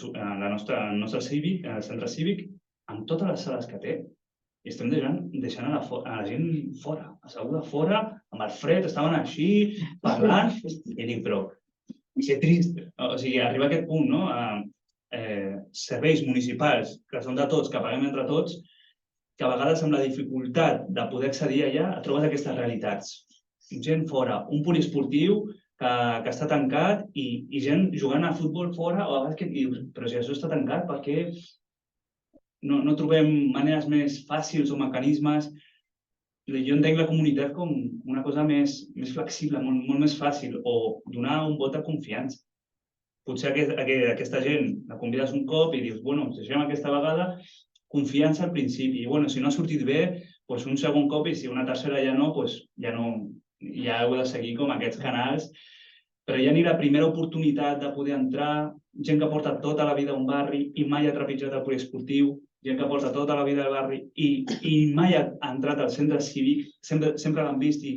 nostre cívic, el centre cívic, amb totes les sales que té, estem deixant a la gent fora, asseguda fora, amb el fred, estaven així, parlant, i dic, però, que trist. O sigui, arribar a aquest punt, no? Serveis municipals, que són de tots, que paguem entre tots, que a vegades amb la dificultat de poder accedir allà et trobes aquestes realitats. Gent fora, un poliesportiu que està tancat i gent jugant a futbol fora o a vegades que dius, però si això està tancat, per què no trobem maneres més fàcils o mecanismes? Jo entenc la comunitat com una cosa més flexible, molt més fàcil, o donar un vot de confiança. Potser aquesta gent la convides un cop i dius, bueno, si deixem aquesta vegada, confiança al principi. I si no ha sortit bé, un segon cop i si una tercera ja no, ja heu de seguir com aquests canals. Però ja ni la primera oportunitat de poder entrar, gent que porta tota la vida a un barri i mai ha trepitjat el poliesportiu, gent que porta tota la vida al barri i mai ha entrat al centre cívic, sempre l'han vist i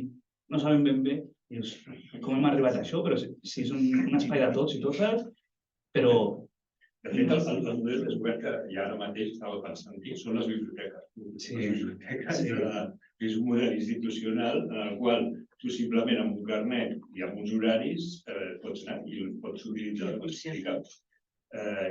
no saben ben bé. Dius, com hem arribat a això? Però si és un espai de tots i totes, però... De fet, el model és obert que ja ara mateix estava pensant que són les biblioteques. Les biblioteques és un model institucional en el qual tu simplement amb un carnet i amb uns horaris pots anar i pots utilitzar la biblioteca.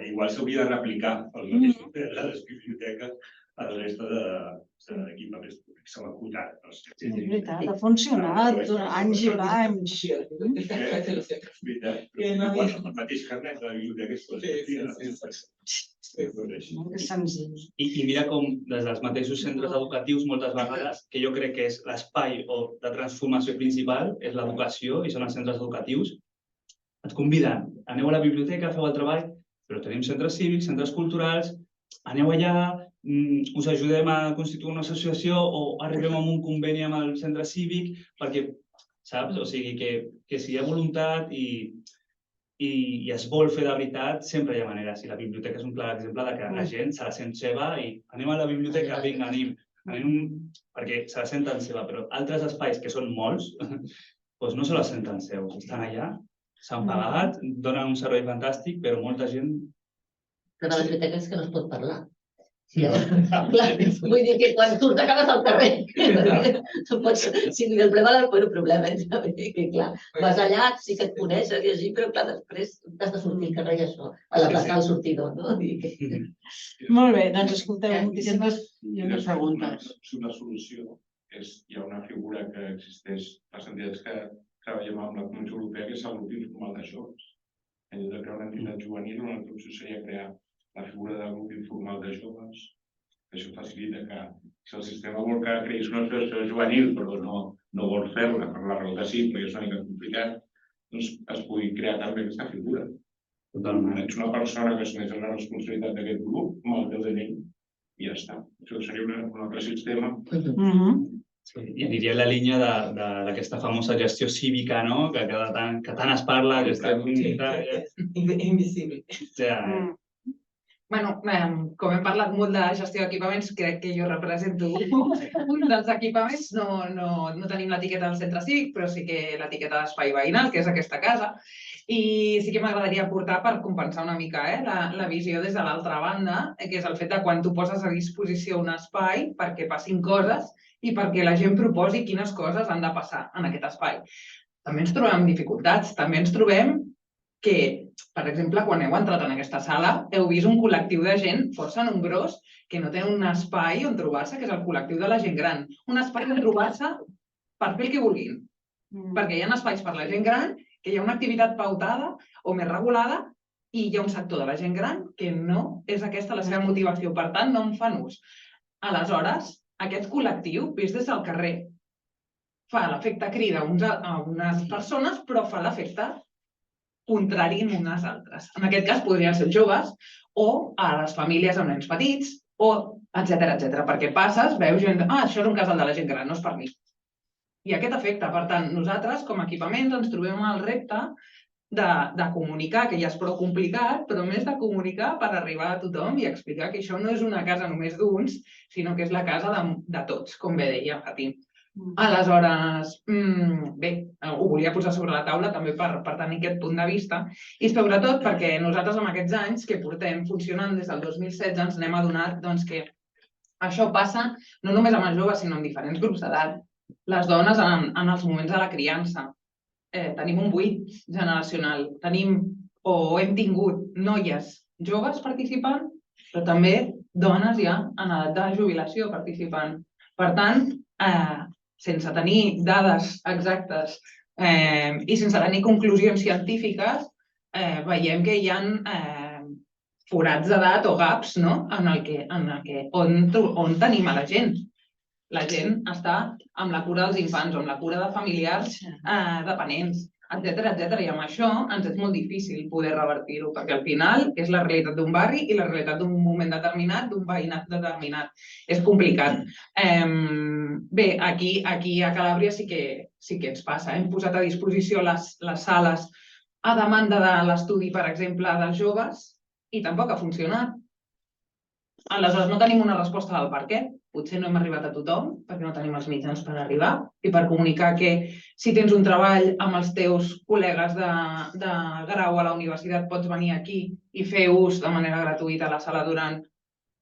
Igual s'hauria de replicar el mateix model a les biblioteques a la resta d'equipaments públics. Se m'ha acotat. És veritat, ha funcionat anys i anys. És veritat. El mateix carnet de la biblioteca és És senzill. I mira com des dels mateixos centres educatius moltes vegades, que jo crec que és l'espai de transformació principal, és l'educació i són els centres educatius, et conviden, aneu a la biblioteca, feu el treball, però tenim centres cívics, centres culturals, aneu allà, us ajudem a constituir una associació o arribem a un conveni amb el centre cívic perquè, saps? O sigui, que si hi ha voluntat i es vol fer de veritat, sempre hi ha maneres. I la biblioteca és un clar exemple de que la gent se la sent seva i anem a la biblioteca, vinga, anem, perquè se la senten seva, però altres espais, que són molts, doncs no se la senten seus. Estan allà, s'han pagat, donen un servei fantàstic, però molta gent Però de les biblioteques és que no es pot parlar. Vull dir que quan tu t'acabes al carrer, si el problema és el problema, que clar, vas allà, sí que et coneixes i així, però clar, després t'has de sortir al carrer i això, a la plaça del sortidor, no? Molt bé, doncs escolteu, moltíssimes preguntes. Una solució és, hi ha una figura que existeix a les entitats que treballem amb la Comunitat Europea, que és el grup informal de joves. En lloc de crear una entitat juvenil, una altra opció seria crear la figura del grup informal de joves. Això facilita que si el sistema vol que creïs una associació juvenil però no vol fer-la per la raó que sí, perquè és una mica complicat, doncs es pugui crear també aquesta figura. Ets una persona que assumeix la responsabilitat d'aquest grup amb el teu DNI i ja està. Això seria un altre sistema. I aniria en la línia d'aquesta famosa gestió cívica, no? Que tant es parla, gestió comunitària. Invisible. Bueno, com hem parlat molt de gestió d'equipaments, crec que jo represento un dels equipaments. No tenim l'etiqueta del centre cívic, però sí que l'etiqueta d'espai veïnal, que és aquesta casa. I sí que m'agradaria aportar, per compensar una mica la visió des de l'altra banda, que és el fet de quan tu poses a disposició un espai perquè passin coses i perquè la gent proposi quines coses han de passar en aquest espai. També ens trobem dificultats, també ens trobem que, per exemple, quan heu entrat en aquesta sala, heu vist un col·lectiu de gent força nombrós que no té un espai on trobar-se, que és el col·lectiu de la gent gran. Un espai on trobar-se per fer el que vulguin. Perquè hi ha espais per la gent gran, que hi ha una activitat pautada o més regulada, i hi ha un sector de la gent gran que no és aquesta la seva motivació. Per tant, no en fan ús. Aleshores, aquest col·lectiu, vist des del carrer, fa l'efecte crida a unes persones, però fa l'efecte contrari en unes altres. En aquest cas podrien ser joves o a les famílies amb nens petits, o etcètera, perquè passes, veus gent, això és un casal de la gent gran, no és per mi. I aquest efecte, per tant, nosaltres com a equipaments ens trobem el repte de comunicar, que ja és prou complicat, però més de comunicar per arribar a tothom i explicar que això no és una casa només d'uns, sinó que és la casa de tots, com bé deia Fatim. Aleshores, bé, ho volia posar sobre la taula també per tenir aquest punt de vista i sobretot perquè nosaltres en aquests anys que portem funcionant des del 2016 ens n'hem adonat que això passa no només amb els joves sinó amb diferents grups d'edat. Les dones en els moments de la criança tenim un buit generacional, tenim o hem tingut noies joves participant, però també dones ja en edat de jubilació participant. Per tant, sense tenir dades exactes i sense tenir conclusions científiques, veiem que hi ha forats d'edat o gaps on tenim a la gent. La gent està amb la cura dels infants o amb la cura de familiars dependents, etcètera, i amb això ens és molt difícil poder revertir-ho, perquè al final és la realitat d'un barri i la realitat d'un moment determinat, d'un veïnat determinat. És complicat. Bé, aquí a Calàbria sí que ens passa. Hem posat a disposició les sales a demanda de l'estudi, per exemple, dels joves i tampoc ha funcionat. Aleshores, no tenim una resposta del per què. Potser no hem arribat a tothom, perquè no tenim els mitjans per arribar i per comunicar que si tens un treball amb els teus col·legues de grau a la universitat pots venir aquí i fer ús de manera gratuïta a la sala durant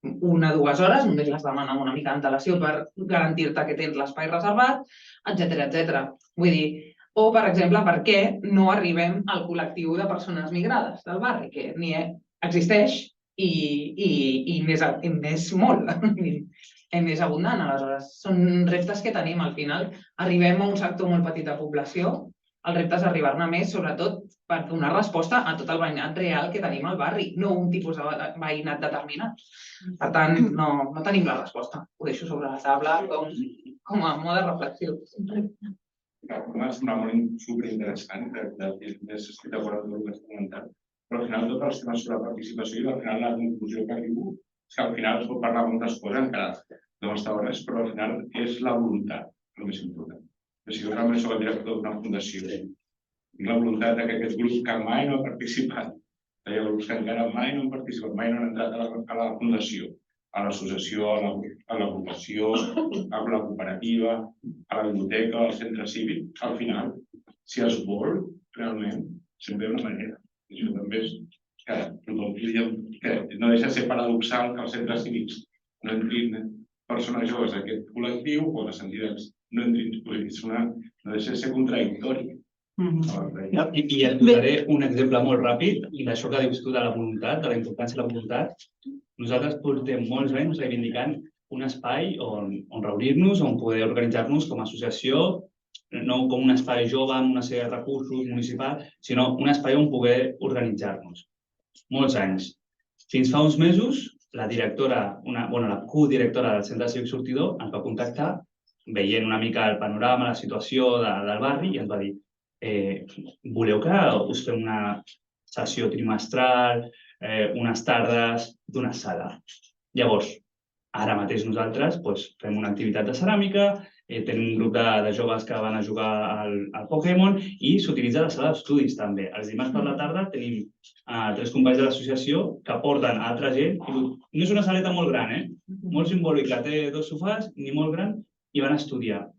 1 o 2 hores, només les demana amb una mica d'antelació per garantir-te que tens l'espai reservat, etcètera. Vull dir, o, per exemple, per què no arribem al col·lectiu de persones migrades del barri, que ni existeix i n'és molt. Més abundant, aleshores. Són reptes que tenim al final. Arribem a un sector molt petit de població, el repte és arribar-ne més, sobretot per donar resposta a tot el veïnat real que tenim al barri, no un tipus de veïnat determinat. Per tant, no tenim la resposta. Ho deixo sobre la taula com a mode de reflexió. M'ha semblat molt superinteressant, estic d'acord amb el que has comentat, però al final tots els temes sobre la participació i al final la conclusió que arribo és que al final es pot parlar de moltes coses, encara no està res, però al final és la voluntat el més important. Si jo realment soc el director d'una fundació, tinc la voluntat que aquest grup que mai no ha participat, hi ha grups que encara mai no han participat, mai no han entrat a la fundació, a l'associació, a l'agrupació, a la cooperativa, a la biblioteca, al centre cívic, al final, si es vol, realment, sempre hi ha una manera. Això també que tothom podríem, que no deixa de ser paradoxal que els centres cívics no entrin persones joves d'aquest col·lectiu o les entitats no entrin, no deixa de ser contradictori. I et posaré un exemple molt ràpid d'això que dius tu de la voluntat, de la importància de la voluntat. Nosaltres portem molts anys reivindicant un espai on reunir-nos, on poder organitzar-nos com a associació, no com un espai jove amb una sèrie de recursos municipals, sinó un espai on poder organitzar-nos. Molts anys. Fins fa uns mesos, la codirectora del Centre Cívic Sortidor ens va contactar veient una mica el panorama, la situació del barri i ens va dir voleu que us fem una sessió trimestral, unes tardes d'una sala. Llavors, ara mateix nosaltres fem una activitat de ceràmica, tenim un grup de joves que van a jugar al Pokémon i s'utilitza la sala d'estudis també. Els dimarts per la tarda tenim 3 companys de l'associació que porten altra gent. No és una saleta molt gran, molt simbòlica, té 2 sofàs, ni molt gran, i van a estudiar.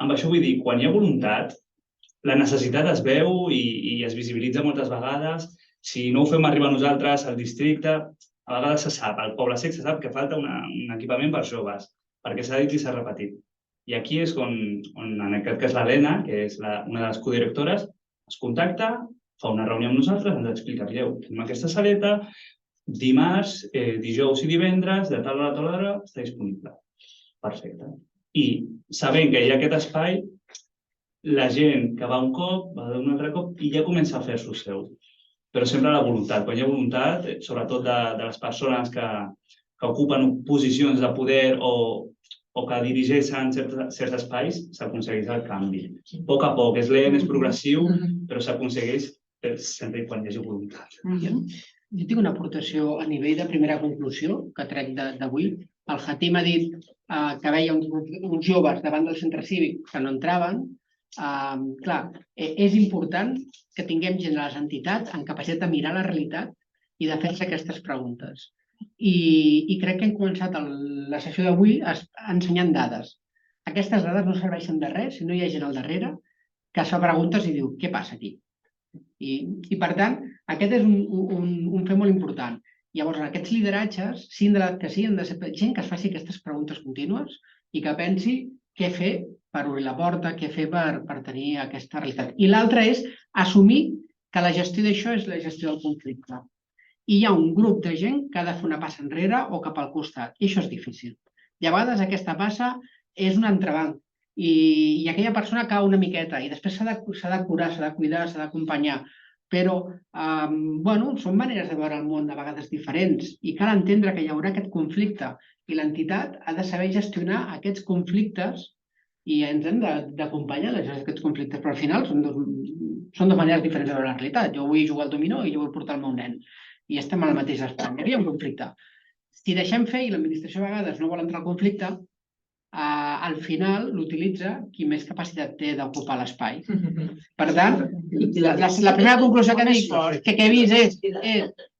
Amb això vull dir, quan hi ha voluntat, la necessitat es veu i es visibilitza moltes vegades. Si no ho fem arribar a nosaltres, al districte, a vegades se sap, al Poble Sec se sap que falta un equipament per joves, perquè s'ha dit i s'ha repetit. I aquí és on en aquest cas l'Helena, que és una de les codirectores, es contacta, fa una reunió amb nosaltres, ens explica, mireu, tenim aquesta saleta, dimarts, dijous i divendres, de tal hora a tal hora, està disponible. Perfecte. I sabent que hi ha aquest espai, la gent que va un cop, va un altre cop i ja comença a fer-s'ho seu. Però sempre la voluntat. Quan hi ha voluntat, sobretot de les persones que ocupen posicions de poder o que dirigeixen certs espais, s'aconsegueix el canvi. A poc, és lent, és progressiu, però s'aconsegueix sempre i quan hi hagi voluntat. Jo tinc una aportació a nivell de primera conclusió que trec d'avui. El Hatim ha dit que veia uns joves davant del centre cívic que no entraven. Clar, és important que tinguem gent a les entitats amb capacitat de mirar la realitat i de fer-se aquestes preguntes. I crec que hem començat la sessió d'avui ensenyant dades. Aquestes dades no serveixen de res si no hi ha gent al darrere que es fa preguntes i diu, què passa aquí? I per tant, aquest és un fet molt important. Llavors, aquests lideratges, que siguin de ser gent que es faci aquestes preguntes contínues i que pensi què fer per obrir la porta, què fer per tenir aquesta realitat. I l'altre és assumir que la gestió d'això és la gestió del conflicte. I hi ha un grup de gent que ha de fer una passa enrere o cap al costat. I això és difícil. I a vegades aquesta passa és un entrebanc. I aquella persona cau una miqueta i després s'ha de curar, s'ha de cuidar, s'ha d'acompanyar. Però, són maneres de veure el món a vegades diferents i cal entendre que hi haurà aquest conflicte i l'entitat ha de saber gestionar aquests conflictes i ens hem d'acompanyar a aquests conflictes. Però al final són dues maneres diferents de veure la realitat. Jo vull jugar al dominó i jo vull portar el meu nen. I estem a la mateixa espai. Hi havia un conflicte. Si deixem fer i l'administració a vegades no vol entrar al conflicte, al final l'utilitza qui més capacitat té d'ocupar l'espai. Per tant, la primera conclusió que dic, que he vist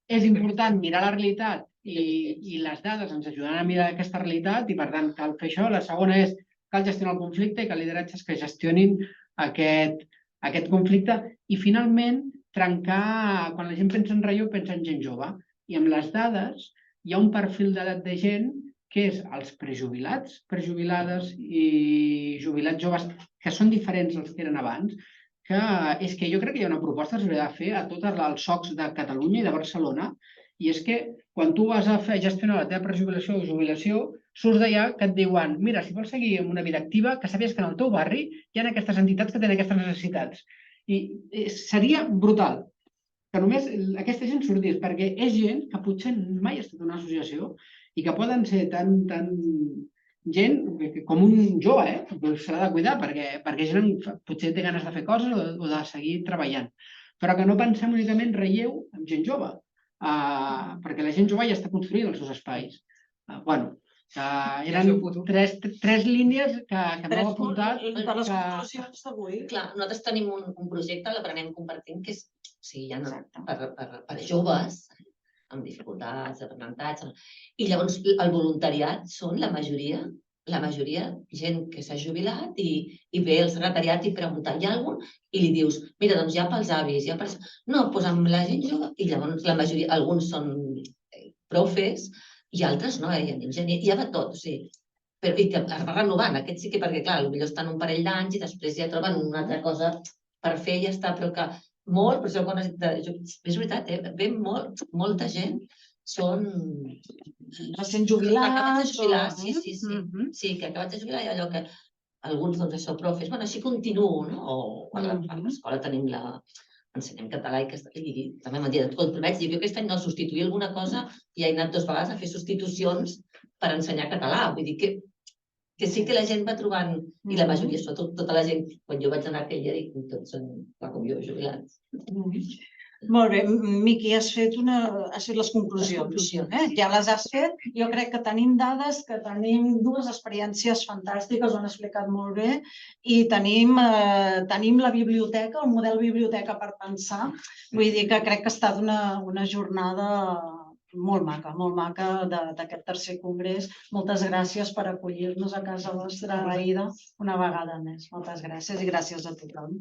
és important mirar la realitat i les dades ens ajuden a mirar aquesta realitat i per tant cal fer això. La segona és cal gestionar el conflicte i cal lideratges que gestionin aquest conflicte i finalment trencar, quan la gent pensa en relleu, pensa en gent jove. I amb les dades hi ha un perfil d'edat de gent que és els prejubilats, prejubilades i jubilats joves, que són diferents dels que eren abans, que és que jo crec que hi ha una proposta que s'hauria de fer a tots els SOCs de Catalunya i de Barcelona, i és que quan tu vas a gestionar la teva prejubilació o jubilació, surts d'allà que et diuen, mira, si vols seguir amb una vida activa, que sàpies que en el teu barri hi ha aquestes entitats que tenen aquestes necessitats. I seria brutal que només aquesta gent sortís, perquè és gent que potser mai ha estat en una associació i que poden ser tan gent com un jove, s'ha de cuidar, perquè gent potser té ganes de fer coses o de seguir treballant. Però que no pensem únicament relleu amb gent jove, perquè la gent jove ja està construint els seus espais. Eren tres línies que m'heu apuntat. Per les conclusions d'avui. Clar, nosaltres tenim un projecte, l'aprenem compartint, que és per joves amb dificultats, d'aprenentatge. I llavors el voluntariat són la majoria la majoria, gent que s'ha jubilat i ve al secretariat i pregunta, hi ha algun? I li dius, mira, doncs hi ha pels avis, hi ha pels... No, doncs amb la gent jove, i llavors la majoria, alguns són profes i altres no, hi ha enginyers, hi ha de tot, o sigui, però i que es va renovant, aquest sí que perquè, clar, potser estan un parell d'anys i després ja troben una altra cosa per fer i ja està, però que molt, per això quan és veritat, ve molta gent, són... Recent jubilats. Acabats de jubilar, sí, que acabats de jubilar i allò que alguns, doncs això, profes, bueno, així continuo, no? O a l'escola tenim ensenyem català i també m'han dit, escolta, vaig dir que aquest any no substituir alguna cosa i he anat 2 vegades a fer substitucions per ensenyar català, vull dir que sí que la gent va trobant, i la majoria, sobretot tota la gent, quan jo vaig anar aquell dia, tots són, com jo, jubilats. Molt bé, Miqui, has fet les conclusions. Ja les has fet. Jo crec que tenim dades, que tenim 2 experiències fantàstiques, ho han explicat molt bé, i tenim la biblioteca, el model biblioteca per pensar. Vull dir que crec que ha estat una jornada molt maca d'aquest tercer congrés. Moltes gràcies per acollir-nos a casa vostra, Aïda, una vegada més. Moltes gràcies i gràcies a tothom.